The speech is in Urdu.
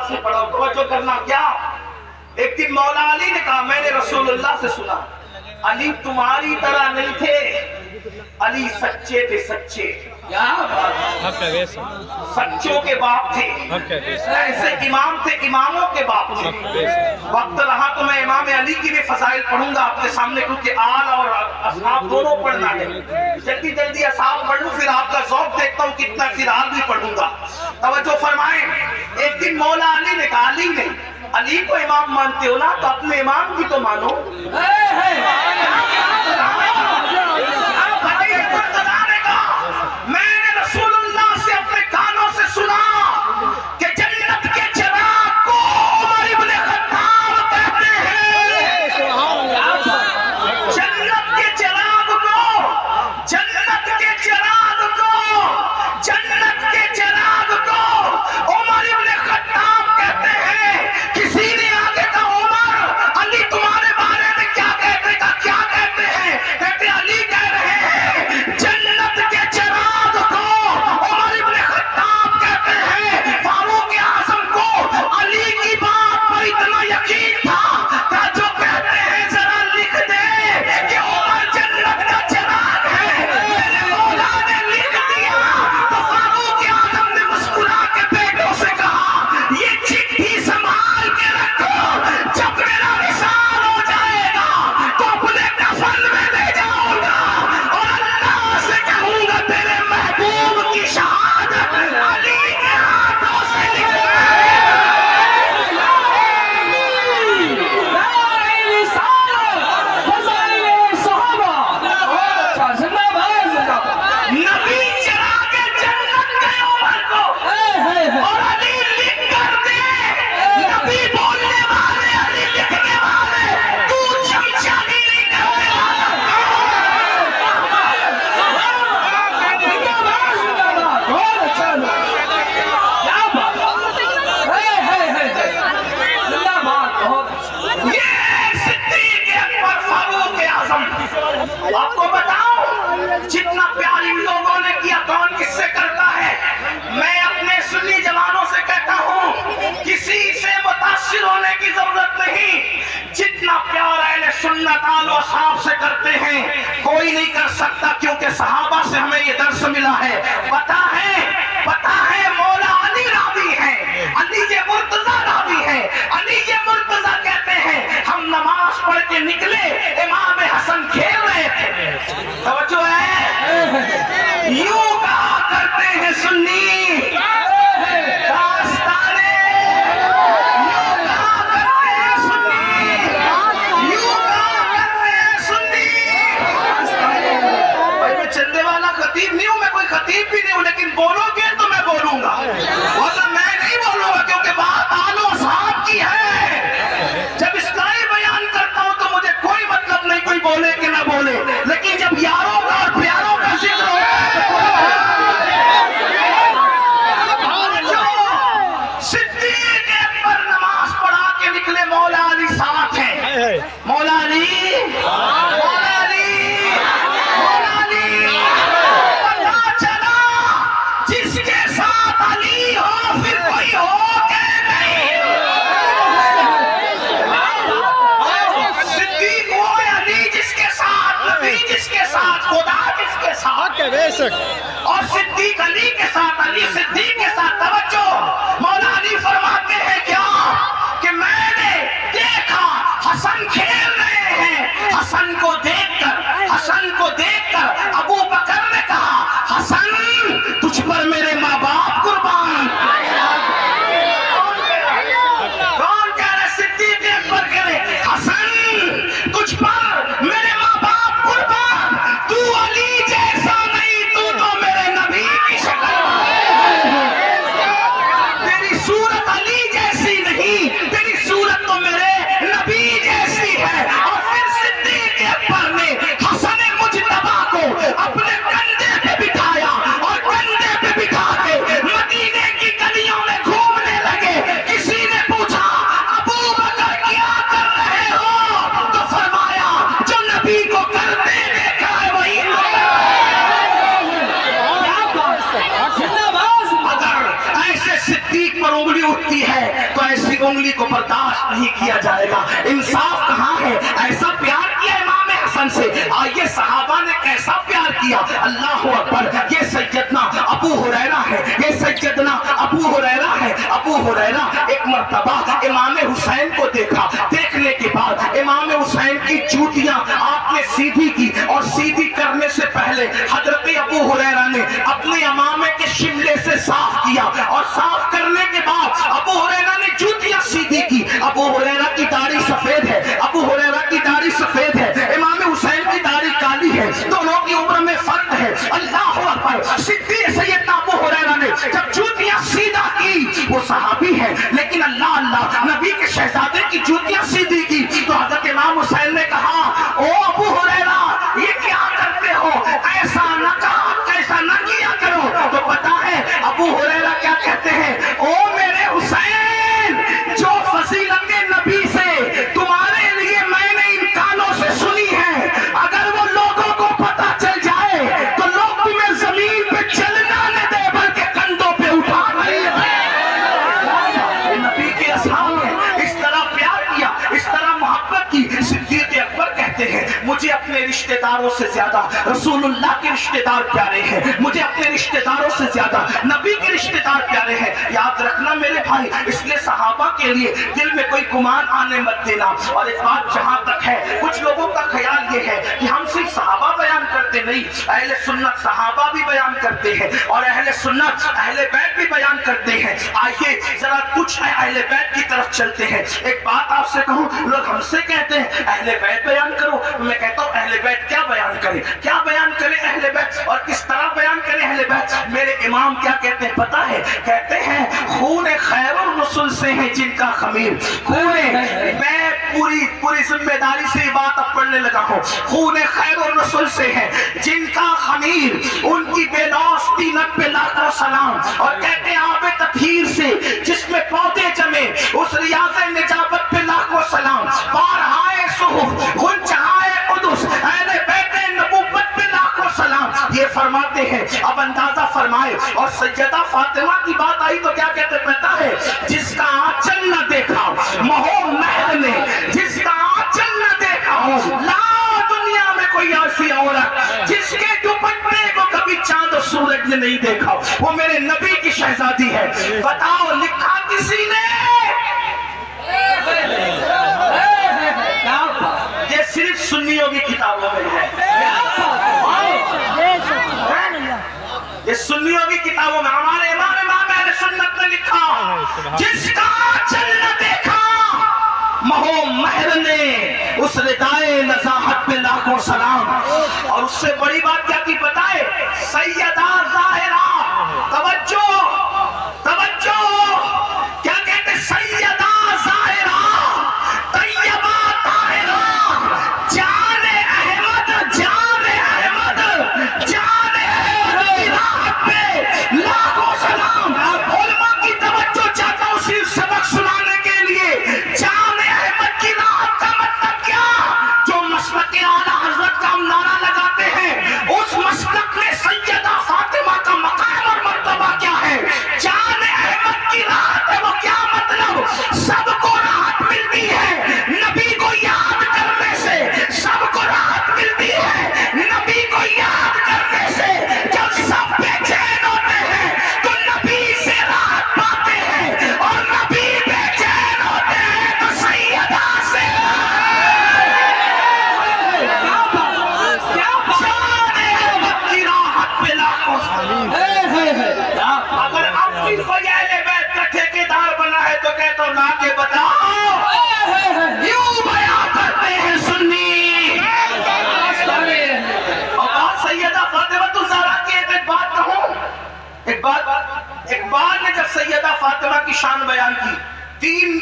سے پڑھا. توجہ کرنا. کیا ایک دن مولا علی نے کہا میں نے رسول اللہ سے سنا علی تمہاری طرح نہیں تھے, علی سچے تھے, سچے. کیا سچوں کے باپ تھے, ایسے امام تھے, اماموں کے باپ تھے. وقت رہا تو میں امام علی کی بھی فضائل پڑھوں گا آپ کے سامنے, کیونکہ آل اور اصحاب دونوں پڑھنا ہے. جلدی جلدی اصحاب پڑھ لوں, پھر آپ کا ذوق دیکھتا ہوں کتنا, پھر آل بھی پڑھوں گا. توجہ فرمائیں. ایک دن مولا علی نے کہا علی نے, علی کو امام مانتے ہو نا تو اپنے امام کی تو مانو. میں نے رسول اللہ سے اپنے کانوں سے سنا کہ جنت کے چراغ کو عمر ابن خطاب کہتے ہیں. جنت کے چراغ کو, جنت کے چراغ کو, جنت کے چراغ کو عمر ابن خطاب کہتے ہیں. کسی نے آگے کہا عمر علی تمہارے بارے میں کیا کہتے ہیں, کیا کہتے ہیں, کہتے علی کہہ رہے ہیں جنت کے چراغ کو عمر ابن خطاب کہتے ہیں. فاروق اعظم کو علی کی بات پر اتنا یقین تھا جو کہتے ہیں ذرا لکھ دے کہ عمر جنت کا چراغ ہے. میرے مولا نے لکھ دیا تو فاروق اعظم نے مسکرا کے بیٹوں سے کہا یہ چٹھی سنبھال کے رکھو, جب میرا وصال ہو جائے گا تو اپنے کفن میں لے جاؤں گا اور اللہ سے کہوں گا تیرے محبوب کی شہادت علی کے ہاتھوں سے لکھ نبی چراغ جنت گئے عمر کو اور علی لکھ کر دے. نبی بولنے والے, علی لکھنے والے, تو چمچاگیری کرنے والا. یہ صدیق اکبر فاروق اعظم. آپ کو بتاؤں جتنا پیار ان لوگوں نے کیا کون کس سے کرتا ہے. میں اپنے سنی جوانوں سے کہتا ہوں کسی سے متاثر ہونے کی ضرورت نہیں. جتنا پیار اہل سنت آل و اصحاب سے کرتے ہیں کوئی نہیں کر سکتا, کیونکہ صحابہ سے ہمیں یہ درس ملا ہے. پتہ ہے مولا علی راوی ہیں, علی یہ مرتضی راوی ہیں. علی یہ مرتضی کہتے ہیں ہم نماز پڑھ کے نکلے, امام حسن کھیل رہے تھے. توجہ ہے, یوں کہا کرتے ہیں سنی داستانے, یوں کہا کرتے ہیں سنی, یوں کہا کرتے ہیں سنی. بھائی میں چندے والا خطیب نہیں ہوں, میں کوئی خطیب بھی نہیں ہوں, لیکن بولو گے تو میں بولوں گا, ورنہ میں نہیں بولوں گا, کیونکہ بات آل و اصحاب کی ہے. جب اصلاحی بیان کرتا ہوں تو مجھے کوئی مطلب نہیں کوئی بولے کہ نہ بولے, لیکن جب یاروں کا اور پیاروں کا ذکر ہوتا ہے تو صدیق اکبر نماز پڑھا کے نکلے, مولا علی ساتھ ہیں. مولا علی, مولا علی, مولا علی. پتا چلا جس کے ساتھ علی ہو پھر کوئی ہو کہ نہیں. صدیق وہ علی جس کے ساتھ, نبی جس کے ساتھ, خدا جس کے ساتھ, اور صدیق علی کے ساتھ, علی صدیق کے ساتھ. توجہ, مولا علی فرماتے ہیں کیا کہ میں نے دیکھا حسن کھیل تو ایسی انگلی کو برداشت نہیں کیا جائے گا. انصاف کہاں ہے؟ ایسا پیار کیا امام حسن سے. آئیے صحابہ نے کیسا پیار کیا. اللہ اکبر. یہ سیدنا ابو ہریرہ ہے, یہ سیدنا ابو ہریرہ ہے. ابو ہریرہ ایک مرتبہ امام حسین کو دیکھا. دیکھنے کے بعد امام حسین کی جوتیاں آپ نے سیدھی کی, اور سیدھی کرنے سے پہلے حضرت ابو ہریرہ نے اپنے امامے کے شملے سے صاف کیا, اور صاف کرنے کے بعد ابو ہریرہ نے جوتیاں سیدھی کی. ابو ہریرہ کی داڑھی سفید ہے, ابو ہریرہ کی داڑھی سفید ہے, امام حسین کی داڑھی کالی ہے, دونوں کی عمر میں فرق ہے. اللہ اکبر. صدیق سیدنا ابو ہریرہ نے جب جوتیاں سیدھا کی, وہ صحابی ہے لیکن اللہ اللہ نبی کے شہزادے کی جوتیاں سیدھی کی, تو حضرت امام حسین نے کہا او ابو ہریرہ یہ کیا کرتے ہو, ایسا نہ کہا, ایسا نہ کیا کرو. تو پتا ہے ابو ہریرہ کیا کہتے ہیں, او میرے حسین جو فضیلت نبی سے تمہارے لیے میں نے ان کانوں سے سنی ہے, اگر وہ لوگوں کو پتا چل جائے تو لوگ تمہیں زمین پہ چلنا نہ دے بلکہ کندھوں پہ اٹھا رہے ہیں. نبی کے اصحاب نے اس طرح پیار کیا, اس طرح محبت کی. صدیق اکبر کہتے ہیں مجھے اپنے رشتہ داروں سے زیادہ رسول اللہ کے رشتہ دار پیارے ہیں, مجھے اپنے رشتہ داروں سے زیادہ نبی کے رشتہ دار پیارے ہیں. یاد رکھنا میرے بھائی, اس لیے صحابہ کے لیے دل میں کوئی گمان آنے مت دینا. اور ایک بات جہاں تک ہے, کچھ لوگوں کا خیال یہ ہے کہ ہم صرف صحابہ بیان کرتے نہیں, اہل سنت صحابہ بھی بیان کرتے ہیں, اور اہل سنت اہل بیت بھی بیان کرتے ہیں. آئیے ذرا کچھ اہل بیت کی طرف چلتے ہیں. ایک بات آپ سے کہوں, لوگ ہم سے کہتے ہیں اہل بیت بیان کرو, میں کہتا ہوں اہل بیت کیا بیان کرے, کیا بیان کرے اہل بیت, اور کس طرح بیان کرے اہل بیت. میرے امام کیا کہتے ہیں پتا ہے, کہتے ہیں خون خیر الرسل سے ہے جن کا خمیر. خون, میں پوری ذمہ داری سے یہ بات اب پڑھنے لگا ہوں, خون خیر الرسل سے ہے جن کا خمیر, ان کی بے لوث تینت پہ لاکھوں سلام. اور کہتے ہیں آب تطہیر سے جس میں پودے جمے, اس ریاض نجابت پہ لاکھوں سلام. بارہائے صحف غنچہائے قدس اہل بیت نبوت پہ لاکھوں سلام. یہ فرماتے ہیں, اب اندازہ فرمائے. اور سیدہ فاطمہ کی بات آئی تو کیا کہتے پتا ہے, جس کا آنچل نہ دیکھا مہو مہر نے, جس کا آنچل نہ دیکھا لا دنیا میں کوئی ایسی عورت جس کے دوپٹے کو کبھی چاند و سورج نے نہیں دیکھا, وہ میرے نبی کی شہزادی ہے. بتاؤ لکھا کسی نے؟ یہ صرف سنیوں کی کتابوں میں ہے, یہ سنیوں کی کتابوں میں. ہمارے امام اہل سنت نے لکھا جس کا آنچل نہ دیکھا مہو مہر نے, اس ردائے نزاہت پہ لاکھوں سلام. اور اس سے بڑی بات کیا کی بتائے, سیدہ ظاہرہ, توجہ توجہ, کیا کہتے سیدہ ظاہرہ طیبہ طاہرہ, جان احمد, جان احمد, جان احمد کی راحت پہ لاکھوں سلام. علماء کی توجہ چاہتا ہوں صرف سبق سنانے کے لیے. جان احمد کی راحت کا مطلب کیا, جو مسلک اعلیٰ حضرت کا ہم نعرہ لگاتے ہیں, اس مسلک میں سیدہ فاطمہ کا مقام اور مرتبہ کیا ہے. جان احمد کی راحت ہے, وہ کیا مطلب, سب کو راحت ملتی ہے نبی کو یاد کرنے سے, سب کو راحت ملتی ہے نبی کو یاد کرنے سے. جب سب بے چین ہوتے ہیں تو نبی سے راحت پاتے ہیں, اور نبی بے چین ہوتے ہیں تو سیدہ سے. جان احمد کی راحت پہ لاکھوں سلام. اگر اب بھی کوئی اہل بیت کا ٹھیکیدار بنا ہے تو کہتا ہوں لا کے بتاؤ, یوں بیان کرتے ہیں سنی. اور بات سیدہ فاطمہ تو زہرا کی ایک بات کہوں, ایک بات, ایک بار نے جب سیدہ فاطمہ کی شان بیان کی, 3